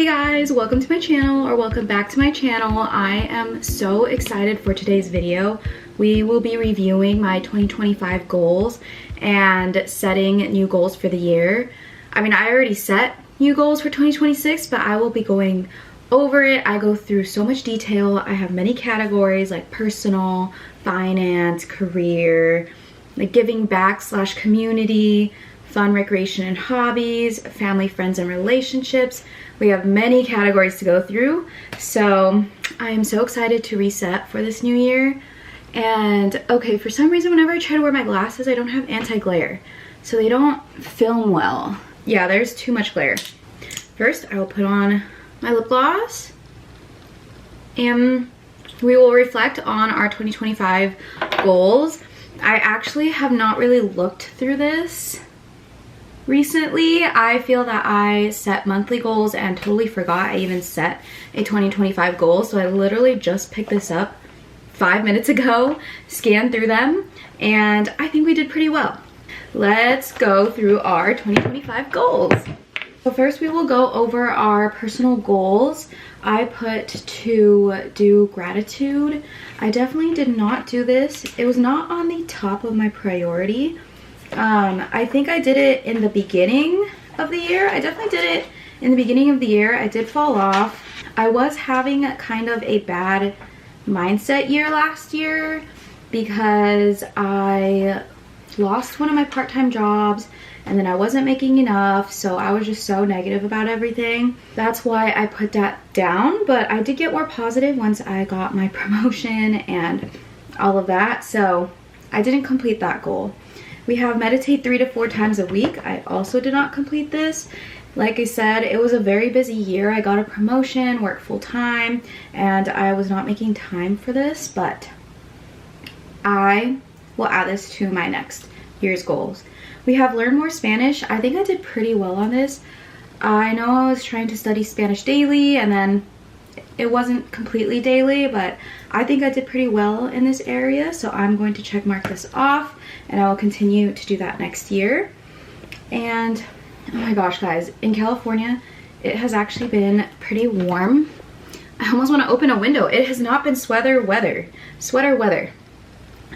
Hey guys, welcome to my channel, or welcome back to my channel. I am so excited for today's video. We will be reviewing my 2025 goals and setting new goals for the year. I mean, I already set new goals for 2026, but I will be going over it. I go through so much detail. I have many categories like personal, finance, career, like giving back / community, fun, recreation, and hobbies, family, friends, and relationships. We have many categories to go through. So I am so excited to reset for this new year. And okay, for some reason, whenever I try to wear my glasses, I don't have anti-glare. So they don't film well. Yeah, there's too much glare. First, I will put on my lip gloss. And we will reflect on our 2025 goals. I actually have not really looked through this recently. I feel that I set monthly goals and totally forgot I even set a 2025 goal. So I literally just picked this up 5 minutes ago, scanned through them, and I think we did pretty well. Let's go through our 2025 goals. So first we will go over our personal goals. I put to do gratitude. I definitely did not do this. It was not on the top of my priority. I think I did it in the beginning of the year. I definitely did it in the beginning of the year. I did fall off. I was having kind of a bad mindset year last year because I lost one of my part-time jobs and then I wasn't making enough, so I was just so negative about everything. That's why I put that down, but I did get more positive once I got my promotion and all of that, so I didn't complete that goal. We have meditate 3 to 4 times a week. I also did not complete this. Like I said, it was a very busy year. I got a promotion, worked full time, and I was not making time for this, but I will add this to my next year's goals. We have learn more Spanish. I think I did pretty well on this. I know I was trying to study Spanish daily, and then it wasn't completely daily, but I think I did pretty well in this area, so I'm going to check mark this off, and I will continue to do that next year. And oh my gosh, guys, in California, it has actually been pretty warm. I almost want to open a window. It has not been sweater weather,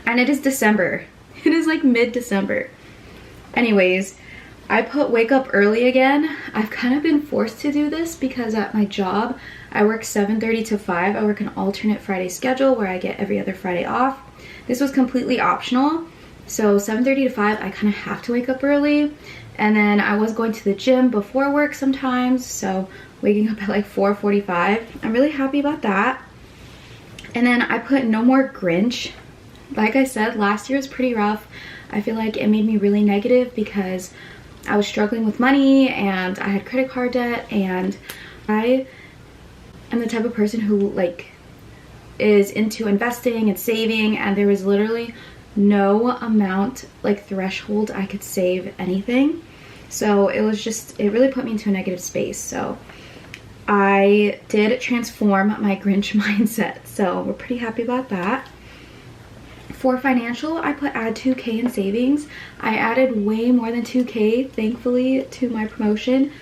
and it is December. It is like mid-December. Anyways, I put wake up early again. I've kind of been forced to do this because at my job, I work 7:30 to 5. I work an alternate Friday schedule where I get every other Friday off. This was completely optional. So 7:30 to 5, I kind of have to wake up early. And then I was going to the gym before work sometimes. So waking up at like 4:45. I'm really happy about that. And then I put no more Grinch. Like I said, last year was pretty rough. I feel like it made me really negative because I was struggling with money and I had credit card debt, and I am the type of person who like is into investing and saving, and there was literally no amount like threshold I could save anything. So it was just, it really put me into a negative space. So I did transform my Grinch mindset. So we're pretty happy about that. For financial, I put add 2K in savings. I added way more than 2K, thankfully, to my promotion.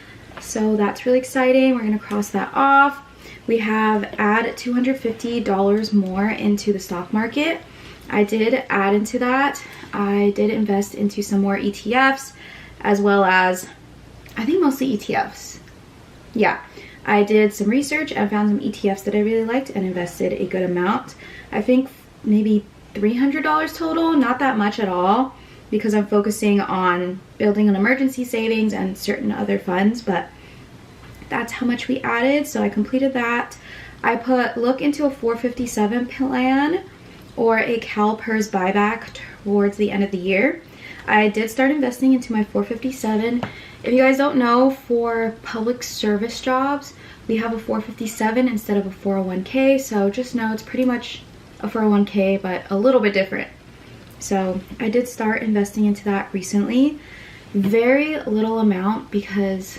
So that's really exciting. We're going to cross that off. We have add $250 more into the stock market. I did add into that. I did invest into some more ETFs, as well as, I think mostly ETFs. Yeah, I did some research and found some ETFs that I really liked and invested a good amount. I think maybe $300 total, not that much at all, because I'm focusing on building an emergency savings and certain other funds, but that's how much we added. So I completed that. I put look into a 457 plan or a CalPERS buyback towards the end of the year. I did start investing into my 457. If you guys don't know, for public service jobs, we have a 457 instead of a 401k. So just know it's pretty much a 401k, but a little bit different. So I did start investing into that recently. Very little amount because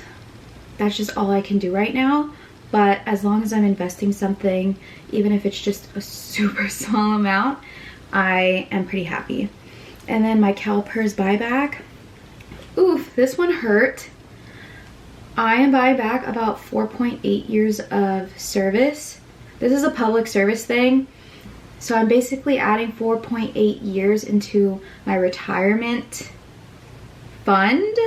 that's just all I can do right now. But as long as I'm investing something, even if it's just a super small amount, I am pretty happy. And then my CalPERS buyback. Oof, this one hurt. I am buying back about 4.8 years of service. This is a public service thing. So I'm basically adding 4.8 years into my retirement fund.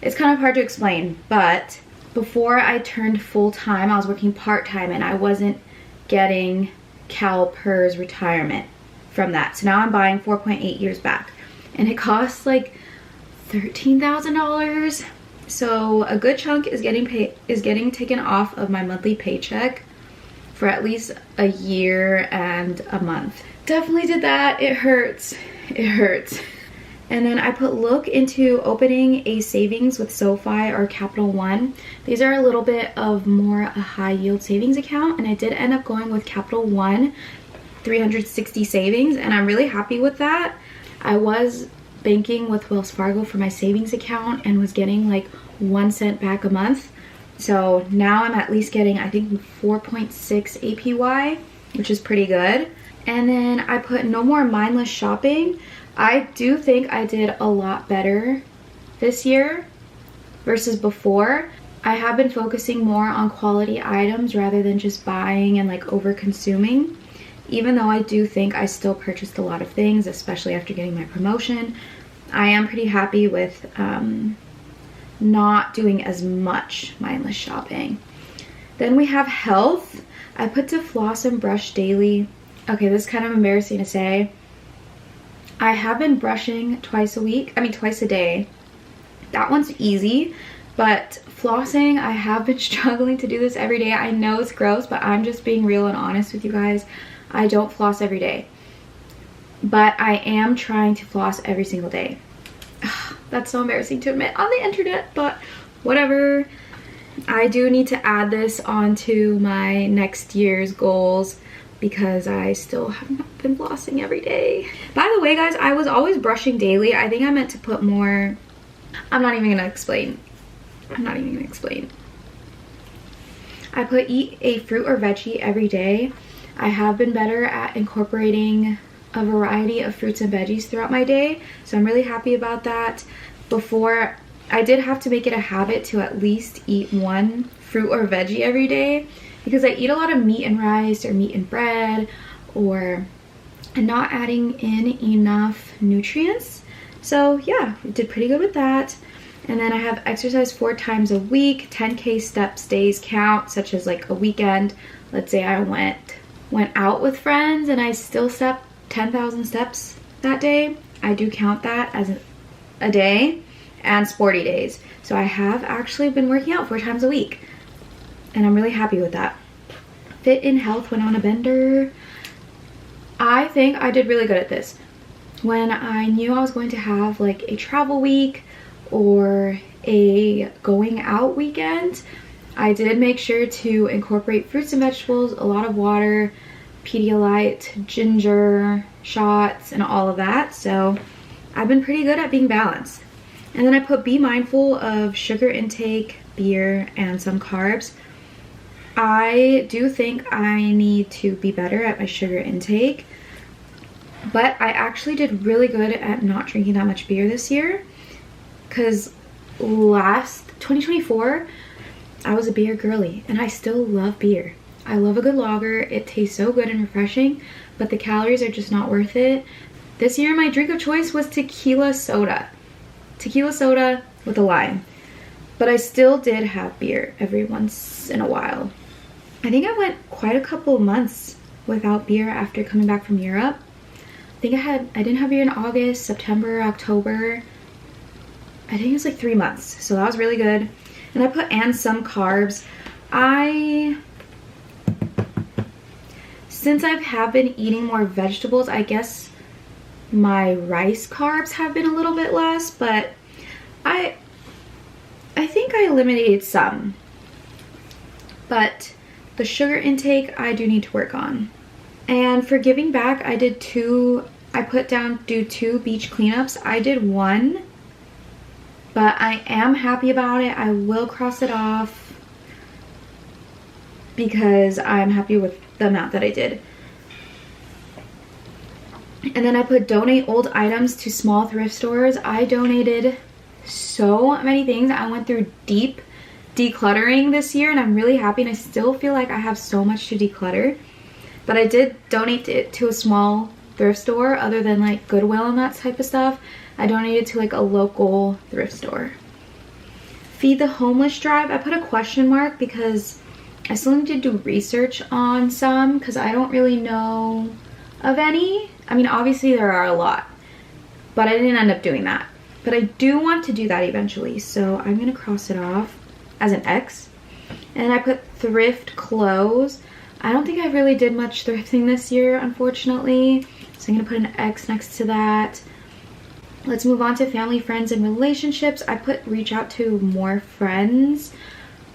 It's kind of hard to explain, but before I turned full-time, I was working part-time and I wasn't getting CalPERS retirement from that. So now I'm buying 4.8 years back, and it costs like $13,000. So a good chunk is getting taken off of my monthly paycheck for at least a year and a month. Definitely did that. It hurts. It hurts. And then I put look into opening a savings with SoFi or Capital One. These are a little bit of more a high yield savings account, and I did end up going with Capital One 360 savings, and I'm really happy with that. I was banking with Wells Fargo for my savings account and was getting like 1 cent back a month. So now I'm at least getting, I think, 4.6 APY, which is pretty good. And then I put no more mindless shopping. I do think I did a lot better this year versus before. I have been focusing more on quality items rather than just buying and like over consuming. Even though I do think I still purchased a lot of things, especially after getting my promotion, I am pretty happy with not doing as much mindless shopping. Then we have health. I put to floss and brush daily. Okay, this is kind of embarrassing to say. I have been brushing twice a day. That one's easy, but flossing, I have been struggling to do this every day. I know it's gross, but I'm just being real and honest with you guys. I don't floss every day, but I am trying to floss every single day. That's so embarrassing to admit on the internet, but whatever. I do need to add this onto my next year's goals because I still have not been flossing every day. By the way, guys, I was always brushing daily. I think I meant to put more. I'm not even gonna explain. I put eat a fruit or veggie every day. I have been better at incorporating a variety of fruits and veggies throughout my day, so I'm really happy about that. Before, I did have to make it a habit to at least eat one fruit or veggie every day because I eat a lot of meat and rice or meat and bread, or not adding in enough nutrients. So yeah, we did pretty good with that. And then I have exercise 4 times a week. 10K steps days count, such as like a weekend. Let's say I went out with friends and I still stepped 10,000 steps that day. I do count that as a day, and sporty days. So I have actually been working out 4 times a week, and I'm really happy with that. Fit in health went on a bender. I think I did really good at this. When I knew I was going to have like a travel week or a going out weekend, I did make sure to incorporate fruits and vegetables, a lot of water, Pedialyte, ginger shots, and all of that. So I've been pretty good at being balanced. And then I put be mindful of sugar intake, beer, and some carbs. I do think I need to be better at my sugar intake, but I actually did really good at not drinking that much beer this year, because last 2024 I was a beer girly and I still love beer. I love a good lager. It tastes so good and refreshing, but the calories are just not worth it. This year my drink of choice was tequila soda. Tequila soda with a lime. But I still did have beer every once in a while. I think I went quite a couple of months without beer after coming back from Europe. I think I didn't have beer in August, September, October. I think it was like 3 months. So that was really good. And I put and some carbs. Since I have been eating more vegetables, I guess my rice carbs have been a little bit less, but I think I eliminated some. But the sugar intake I do need to work on. And for giving back, I put down do 2 beach cleanups. I did 1, but I am happy about it. I will cross it off because I'm happy with the amount that I did. And then I put donate old items to small thrift stores. I donated so many things. I went through deep decluttering this year, and I'm really happy, and I still feel like I have so much to declutter. But I did donate it to a small thrift store other than like Goodwill and that type of stuff. I donated to like a local thrift store. Feed the Homeless drive, I put a question mark because I still need to do research on some because I don't really know of any. I mean, obviously there are a lot, but I didn't end up doing that. But I do want to do that eventually, so I'm gonna cross it off as an X. And I put thrift clothes. I don't think I really did much thrifting this year, unfortunately, so I'm gonna put an X next to that. Let's move on to family, friends, and relationships. I put reach out to more friends.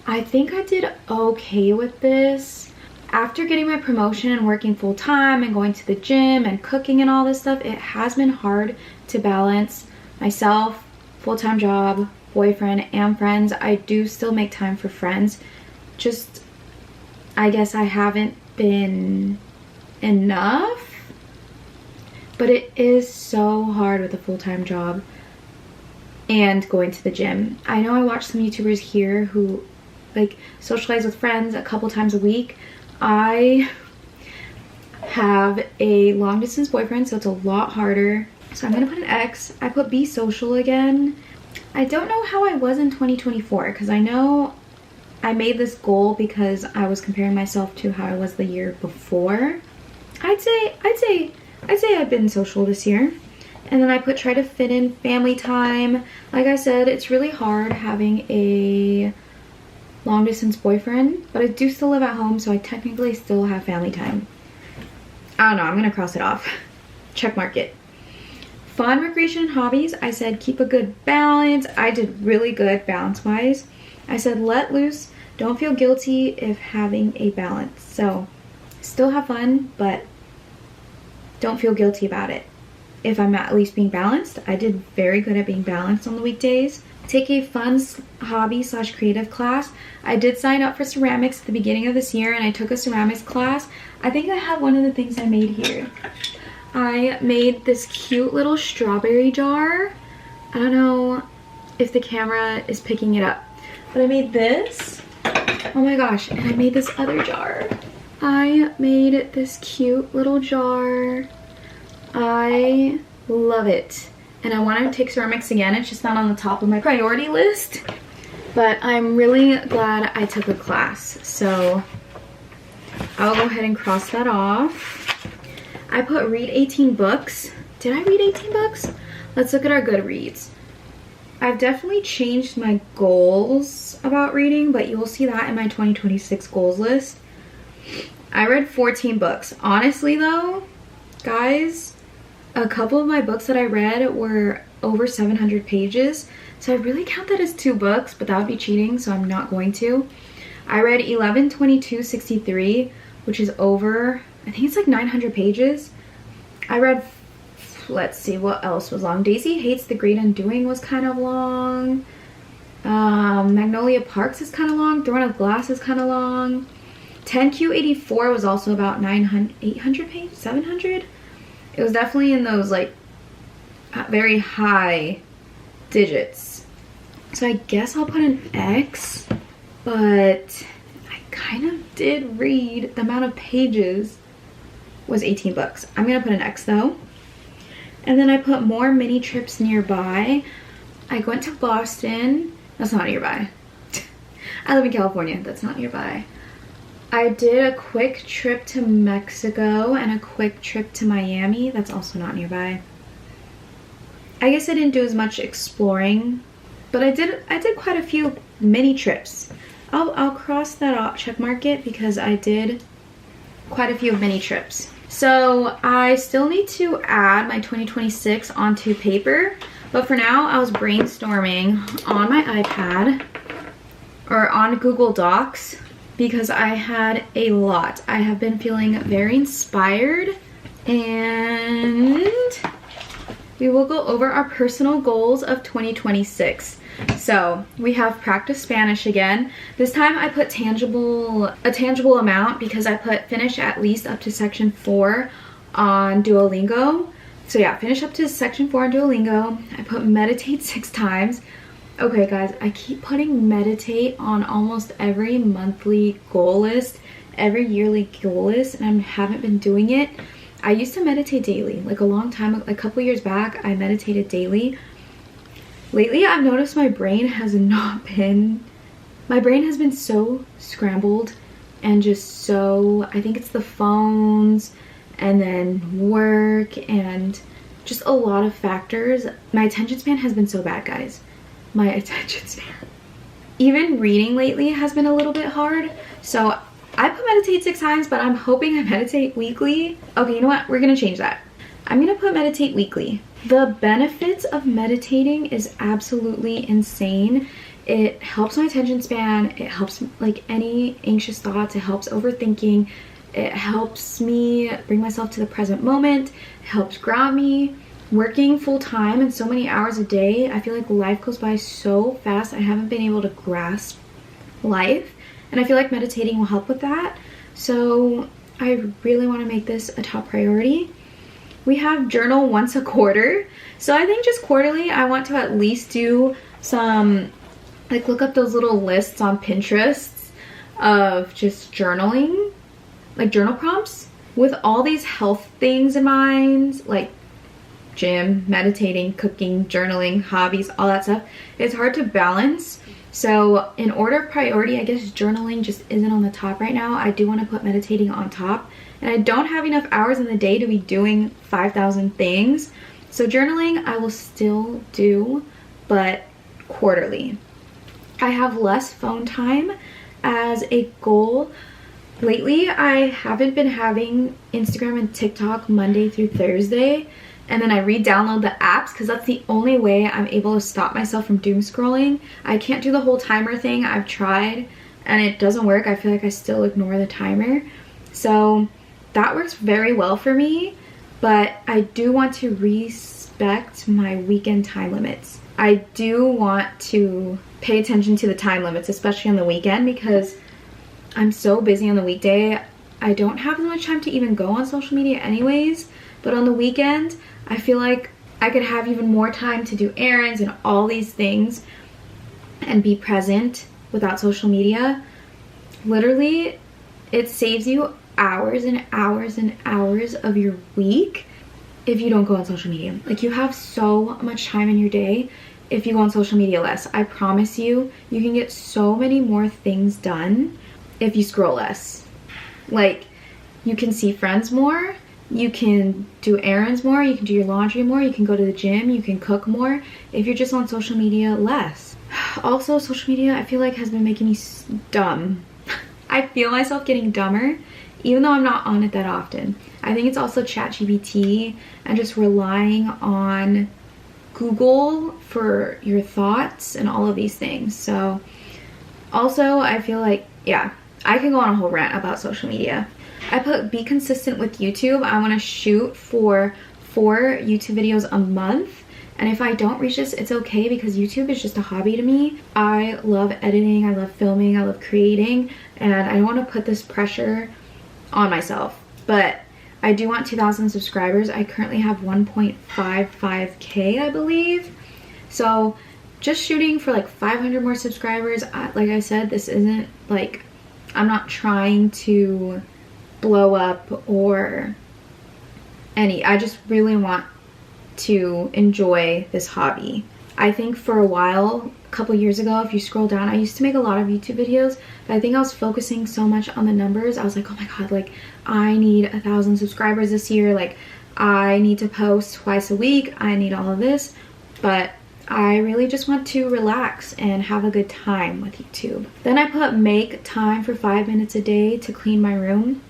I think I did okay with this. After getting my promotion and working full-time and going to the gym and cooking and all this stuff, it has been hard to balance myself, full-time job, boyfriend, and friends. I do still make time for friends. Just, I guess I haven't been enough. But it is so hard with a full-time job and going to the gym. I know I watch some YouTubers here who like socialize with friends a couple times a week. I have a long-distance boyfriend, so it's a lot harder. So I'm gonna put an X. I put be social again. I don't know how I was in 2024 because I know I made this goal because I was comparing myself to how I was the year before. I'd say I've been social this year. And then I put try to fit in family time. Like I said, it's really hard having a long distance boyfriend, but I do still live at home, so I technically still have family time. I don't know, I'm gonna cross it off. Check mark it. Fun, recreation, and hobbies. I said keep a good balance. I did really good balance wise. I said let loose. Don't feel guilty if having a balance. So still have fun, but don't feel guilty about it. If I'm at least being balanced, I did very good at being balanced on the weekdays. Take a fun hobby / creative class. I did sign up for ceramics at the beginning of this year, and I took a ceramics class. I think I have one of the things I made here. I made this cute little strawberry jar. I don't know if the camera is picking it up, but I made this. Oh my gosh, and I made this other jar. I made this cute little jar. I love it. And I want to take ceramics again. It's just not on the top of my priority list. But I'm really glad I took a class. So I'll go ahead and cross that off. I put read 18 books. Did I read 18 books? Let's look at our Goodreads. I've definitely changed my goals about reading, but you will see that in my 2026 goals list. I read 14 books. Honestly though, guys, a couple of my books that I read were over 700 pages. So I really count that as 2 books, but that would be cheating, so I'm not going to. I read 11/22/63, which is over, I think it's like 900 pages. I read, let's see, what else was long? Daisy Hates the Great Undoing was kind of long. Magnolia Parks is kind of long. Throne of Glass is kind of long. 10Q84 was also about 800 pages, 700? It was definitely in those like very high digits. So I guess I'll put an X, but I kind of did read, the amount of pages was 18 books. I'm gonna put an X though. And then I put more mini trips nearby. I went to Boston. That's not nearby. I live in California. That's not nearby. I did a quick trip to Mexico and a quick trip to Miami. That's also not nearby. I guess I didn't do as much exploring, but I did quite a few mini trips. I'll cross that off, check mark it, because I did quite a few mini trips. So I still need to add my 2026 onto paper, but for now I was brainstorming on my iPad or on Google Docs because I had a lot. I have been feeling very inspired, and we will go over our personal goals of 2026. So we have practice Spanish again. This time I put a tangible amount because I put finish at least up to section 4 on Duolingo. So yeah, finish up to section 4 on Duolingo. I put meditate 6 times. Okay guys, I keep putting meditate on almost every monthly goal list, every yearly goal list, and I haven't been doing it. I used to meditate daily, like a long time, a couple years back, I meditated daily. Lately, I've noticed my brain has been so scrambled and just so, I think it's the phones and then work and just a lot of factors. My attention span has been so bad, guys. My attention span. Even reading lately has been a little bit hard. So I put meditate 6 times, but I'm hoping I meditate weekly. Okay, you know what? We're gonna change that. I'm gonna put meditate weekly. The benefits of meditating is absolutely insane. It helps my attention span. It helps like any anxious thoughts. It helps overthinking. It helps me bring myself to the present moment. It helps ground me. Working full time and so many hours a day, I feel like life goes by so fast. I haven't been able to grasp life, and I feel like meditating will help with that. So I really want to make this a top priority. We have journal once a quarter. So I think just quarterly, I want to at least do some, like look up those little lists on Pinterest of just journaling, like journal prompts with all these health things in mind, like gym, meditating, cooking, journaling, hobbies, all that stuff. It's hard to balance. So in order of priority, I guess journaling just isn't on the top right now. I do want to put meditating on top, and I don't have enough hours in the day to be doing 5,000 things. So journaling I will still do, but quarterly. I have less phone time as a goal. Lately, I haven't been having Instagram and TikTok Monday through Thursday, and then I re-download the apps because that's the only way I'm able to stop myself from doom scrolling. I can't do the whole timer thing. I've tried and it doesn't work. I feel like I still ignore the timer. So that works very well for me, but I do want to respect my weekend time limits. I do want to pay attention to the time limits, especially on the weekend, because I'm so busy on the weekday. I don't have as much time to even go on social media anyways, but on the weekend, I feel like I could have even more time to do errands and all these things and be present without social media. Literally, it saves you hours and hours and hours of your week if you don't go on social media. Like, you have so much time in your day if you go on social media less. I promise you, you can get so many more things done if you scroll less. Like, you can see friends more, you can do errands more, you can do your laundry more, you can go to the gym, you can cook more if you're just on social media less. Also, social media I feel like has been making me dumb. I feel myself getting dumber even though I'm not on it that often. I think it's also ChatGPT and just relying on Google for your thoughts and all of these things. So also I feel like, yeah, I can go on a whole rant about social media. I put be consistent with YouTube. I want to shoot for 4 YouTube videos a month. And if I don't reach this, it's okay, because YouTube is just a hobby to me. I love editing, I love filming, I love creating, and I don't want to put this pressure on myself. But I do want 2,000 subscribers. I currently have 1.55K, I believe. So just shooting for like 500 more subscribers. Like I said, this isn't like, I'm not trying to blow up or I just really want to enjoy this hobby. I think for a while, a couple years ago, if you scroll down, I used to make a lot of YouTube videos, but I think I was focusing so much on the numbers. I was like, oh my god, like I need 1,000 subscribers this year, like I need to post twice a week, I need all of this. But I really just want to relax and have a good time with YouTube. Then I put make time for 5 minutes a day to clean my room.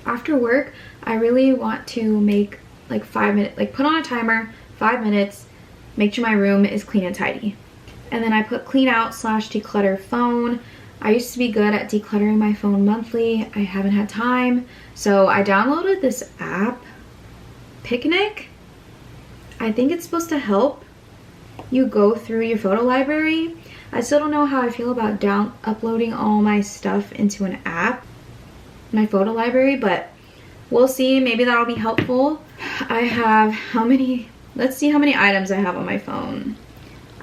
After work, I really want to make like 5 minutes, like put on a timer, 5 minutes, make sure my room is clean and tidy. And then I put clean out / declutter phone. I used to be good at decluttering my phone monthly. I haven't had time. So I downloaded this app, Picnic. I think it's supposed to help you go through your photo library. I still don't know how I feel about uploading all my stuff into an app, my photo library, but we'll see. Maybe that'll be helpful. I have let's see how many items I have on my phone.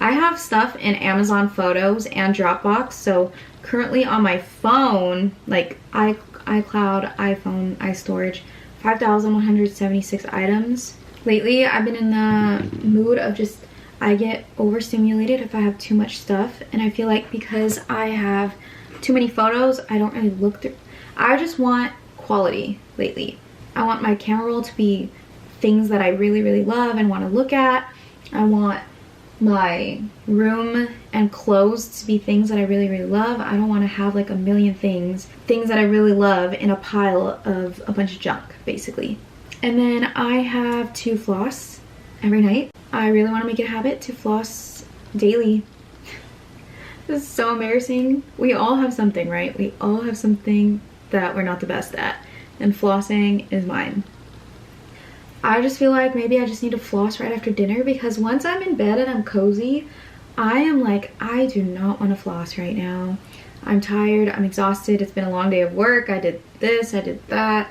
I have stuff in Amazon Photos and Dropbox, so currently on my phone, like iCloud, iPhone, iStorage, 5,176 items. Lately, I've been in the mood of just, I get overstimulated if I have too much stuff, and I feel like because I have too many photos, I don't really look through. I just want quality lately. I want my camera roll to be things that I really, really love and want to look at. I want my room and clothes to be things that I really, really love. I don't want to have like a million things that I really love in a pile of a bunch of junk, basically. And then I have to floss every night. I really want to make it a habit to floss daily. This is so embarrassing. We all have something, right? We all have something that we're not the best at, and flossing is mine. I just feel like maybe I just need to floss right after dinner, because once I'm in bed and I'm cozy, I am like, I do not want to floss right now. I'm tired, I'm exhausted, it's been a long day of work, I did this, I did that.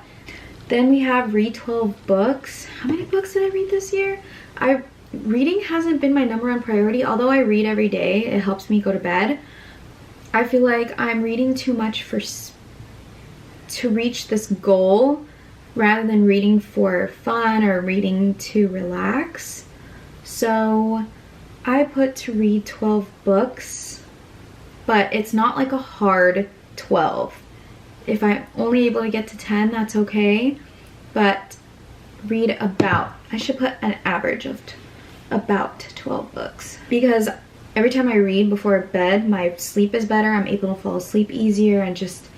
Then we have read 12 books. How many books did I read this year? Reading hasn't been my #1 priority, although I read every day. It helps me go to bed. I feel like I'm reading too much to reach this goal, rather than reading for fun or reading to relax. So I put to read 12 books, but it's not like a hard 12. If I'm only able to get to 10, that's okay, but read about, I should put an average of about 12 books, because every time I read before bed, my sleep is better, I'm able to fall asleep easier, and just,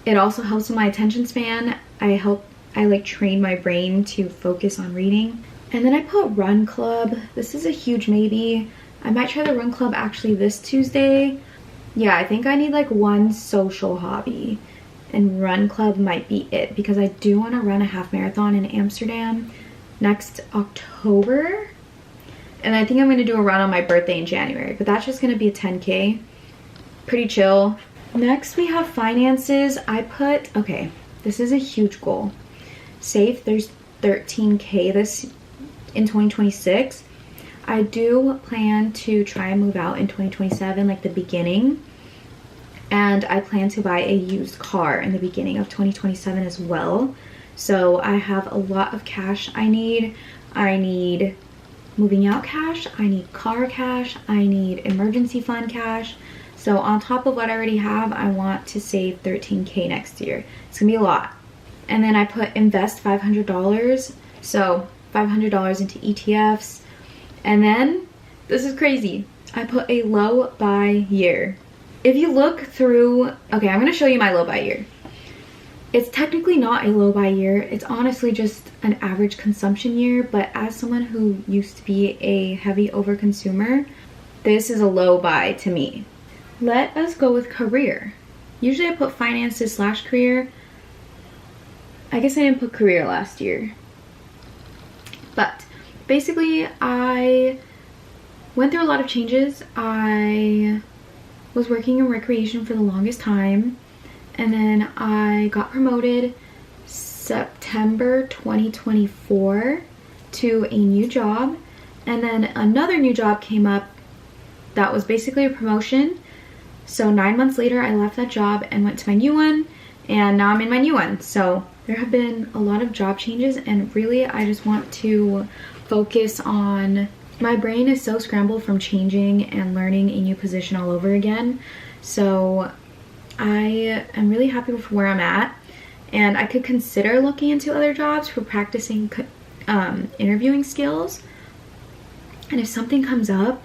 it also helps with my attention span. I like train my brain to focus on reading. And then I put run club. This is a huge maybe. I might try the run club actually this Tuesday. Yeah, I think I need like one social hobby, and run club might be it, because I do want to run a half marathon in Amsterdam next October. And I think I'm going to do a run on my birthday in January, but that's just going to be a 10K. Pretty chill. Next we have finances. I put, okay, this is a huge goal. Save there's 13K in 2026. I do plan to try and move out in 2027, like the beginning. And I plan to buy a used car in the beginning of 2027 as well. So I have a lot of cash I need. I need moving out cash, I need car cash, I need emergency fund cash. So on top of what I already have, I want to save 13K next year. It's gonna be a lot. And then I put invest $500. So $500 into ETFs. And then, this is crazy, I put a low buy year. If you look through, okay, I'm gonna show you my low buy year. It's technically not a low buy year, it's honestly just an average consumption year, but as someone who used to be a heavy overconsumer, this is a low buy to me. Let us go with career. Usually I put finances / career. I guess I didn't put career last year. But basically I went through a lot of changes. I was working in recreation for the longest time, and then I got promoted September 2024 to a new job, and then another new job came up that was basically a promotion. So 9 months later I left that job and went to my new one, and now I'm in my new one. So there have been a lot of job changes, and really I just want to focus on, my brain is so scrambled from changing and learning a new position all over again. So I am really happy with where I'm at, and I could consider looking into other jobs for practicing interviewing skills. And if something comes up,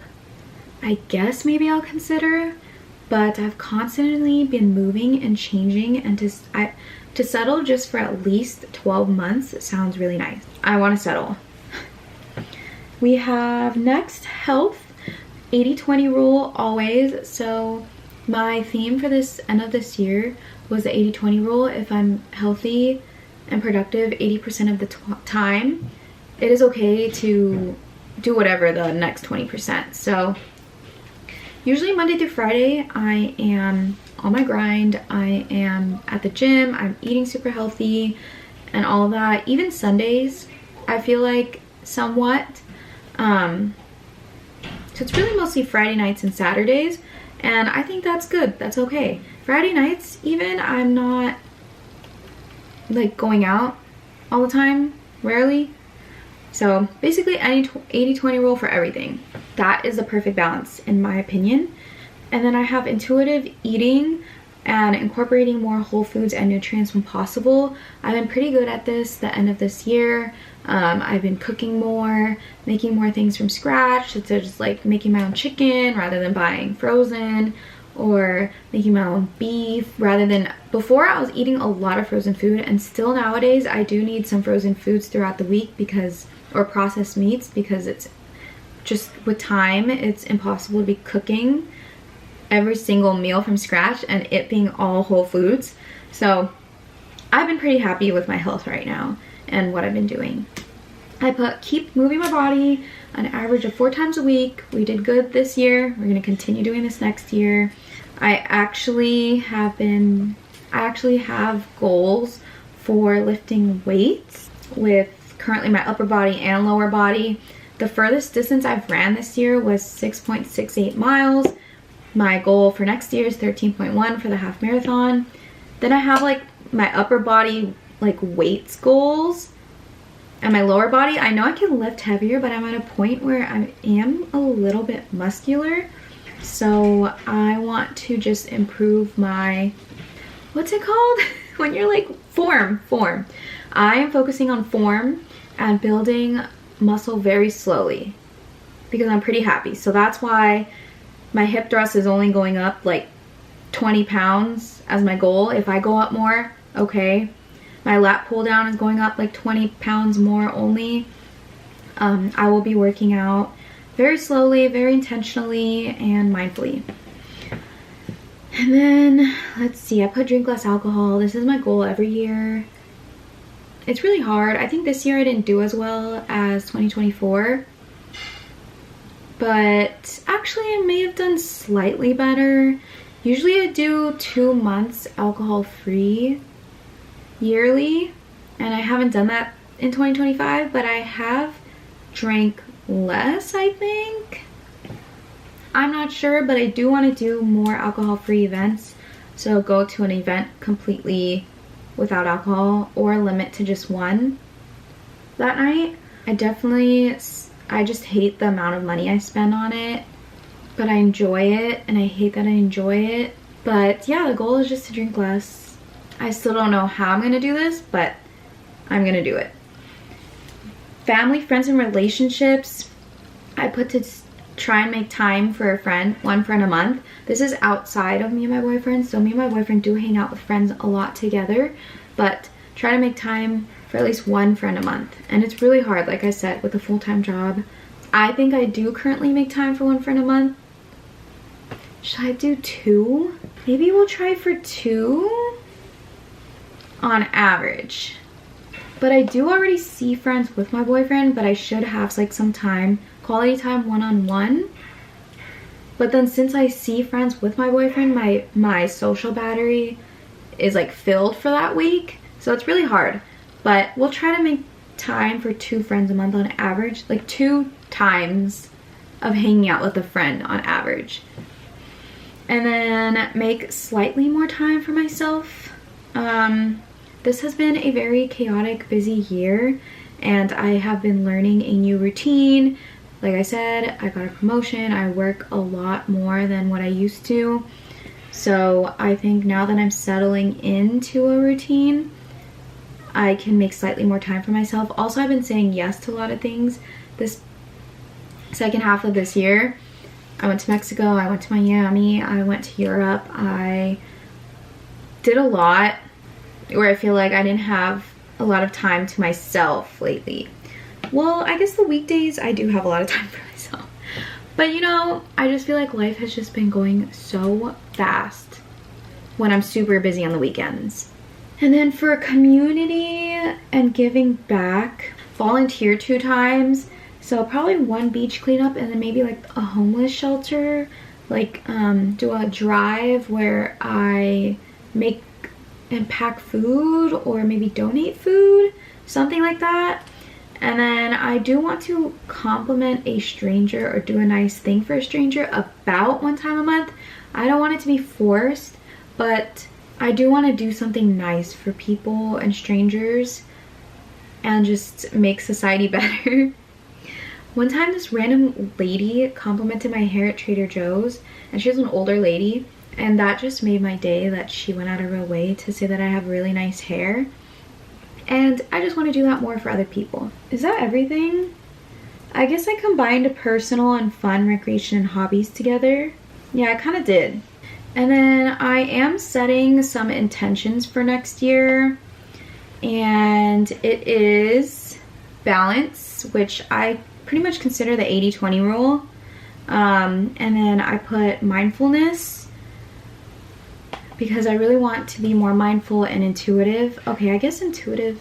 I guess maybe I'll consider. But I've constantly been moving and changing, and to settle just for at least 12 months sounds really nice. I want to settle. We have next health, 80-20 rule always. So my theme for this end of this year was the 80-20 rule. If I'm healthy and productive 80% of the time, it is okay to do whatever the next 20%. So usually Monday through Friday, I am on my grind. I am at the gym. I'm eating super healthy and all of that. Even Sundays, I feel like somewhat. So it's really mostly Friday nights and Saturdays, and I think that's good. That's okay. Friday nights even, I'm not like going out all the time, rarely. So basically any 80-20 rule for everything. That is the perfect balance in my opinion. And then I have intuitive eating and incorporating more whole foods and nutrients when possible. I've been pretty good at this the end of this year. I've been cooking more, making more things from scratch. It's just like making my own chicken rather than buying frozen, or making my own beef rather than, before I was eating a lot of frozen food, and still nowadays I do need some frozen foods throughout the week because, or processed meats, because it's just with time it's impossible to be cooking every single meal from scratch and it being all whole foods. So I've been pretty happy with my health right now and what I've been doing. I keep moving my body an average of 4 times a week. We did good this year. We're going to continue doing this next year. I actually have goals for lifting weights with currently my upper body and lower body. The furthest distance I've ran this year was 6.68 miles. My goal for next year is 13.1 for the half marathon. Then I have like my upper body like weights goals, and my lower body, I know I can lift heavier, but I'm at a point where I am a little bit muscular. So I want to just improve my, what's it called? When you're like form. I am focusing on form and building muscle very slowly because I'm pretty happy. So that's why my hip thrust is only going up like 20 pounds as my goal. If I go up more, okay. My lat pull down is going up like 20 pounds more only. I will be working out very slowly, very intentionally, and mindfully. And then, let's see, I put drink less alcohol. This is my goal every year. It's really hard. I think this year I didn't do as well as 2024. But actually I may have done slightly better. Usually I do 2 months alcohol free yearly, and I haven't done that in 2025, but I have drank less, I think. I'm not sure, but I do want to do more alcohol-free events. So go to an event completely without alcohol or limit to just one that night. I just hate the amount of money I spend on it, but I enjoy it, and I hate that I enjoy it. But yeah, the goal is just to drink less. I still don't know how I'm going to do this, but I'm going to do it. Family, friends, and relationships. I put to try and make time for one friend a month. This is outside of me and my boyfriend. So me and my boyfriend do hang out with friends a lot together, but try to make time for at least one friend a month. And it's really hard, like I said, with a full-time job. I think I do currently make time for one friend a month. Should I do 2? Maybe we'll try for 2 on average. But I do already see friends with my boyfriend, but I should have like some time, quality time one-on-one. But then since I see friends with my boyfriend, my social battery is like filled for that week. So it's really hard. But we'll try to make time for 2 friends a month on average, like 2 times of hanging out with a friend on average. And then make slightly more time for myself. This has been a very chaotic, busy year, and I have been learning a new routine. Like I said, I got a promotion. I work a lot more than what I used to. So I think now that I'm settling into a routine, I can make slightly more time for myself. Also, I've been saying yes to a lot of things this second half of this year. I went to Mexico, I went to Miami, I went to Europe. I did a lot where I feel like I didn't have a lot of time to myself lately. Well, I guess the weekdays I do have a lot of time for myself. But you know, I just feel like life has just been going so fast when I'm super busy on the weekends. And then for community and giving back, volunteer 2 times. So probably 1 beach cleanup and then maybe like a homeless shelter. Like do a drive where I make and pack food or maybe donate food, something like that. And then I do want to compliment a stranger or do a nice thing for a stranger about 1 time a month. I don't want it to be forced, but I do want to do something nice for people and strangers and just make society better. One time this random lady complimented my hair at Trader Joe's, and she was an older lady, and that just made my day that she went out of her way to say that I have really nice hair. And I just want to do that more for other people. Is that everything? I guess I combined personal and fun, recreation, and hobbies together. Yeah, I kind of did. And then I am setting some intentions for next year. And it is balance, which I pretty much consider the 80-20 rule. And then I put mindfulness, because I really want to be more mindful and intuitive. Okay, I guess intuitive.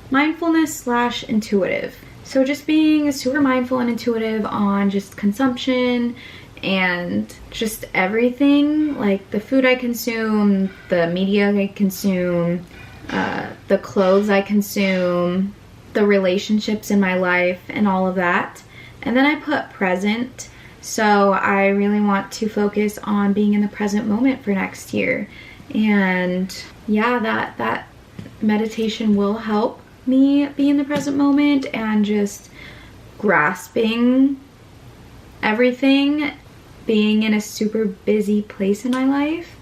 Mindfulness / intuitive. So just being super mindful and intuitive on just consumption and just everything, like the food I consume, the media I consume, the clothes I consume, the relationships in my life, and all of that. And then I put present. So I really want to focus on being in the present moment for next year. And yeah, that meditation will help me be in the present moment and just grasping everything, being in a super busy place in my life.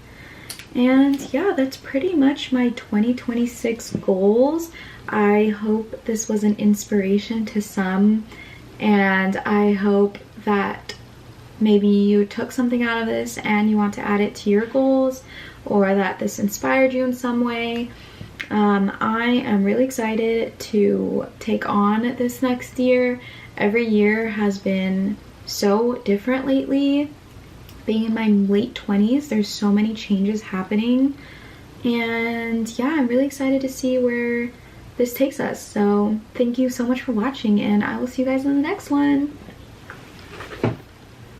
And yeah, that's pretty much my 2026 goals. I hope this was an inspiration to some, and I hope that maybe you took something out of this and you want to add it to your goals, or that this inspired you in some way. I am really excited to take on this next year. Every year has been so different lately. Being in my late 20s, there's so many changes happening. And yeah, I'm really excited to see where this takes us. So thank you so much for watching, and I will see you guys in the next one.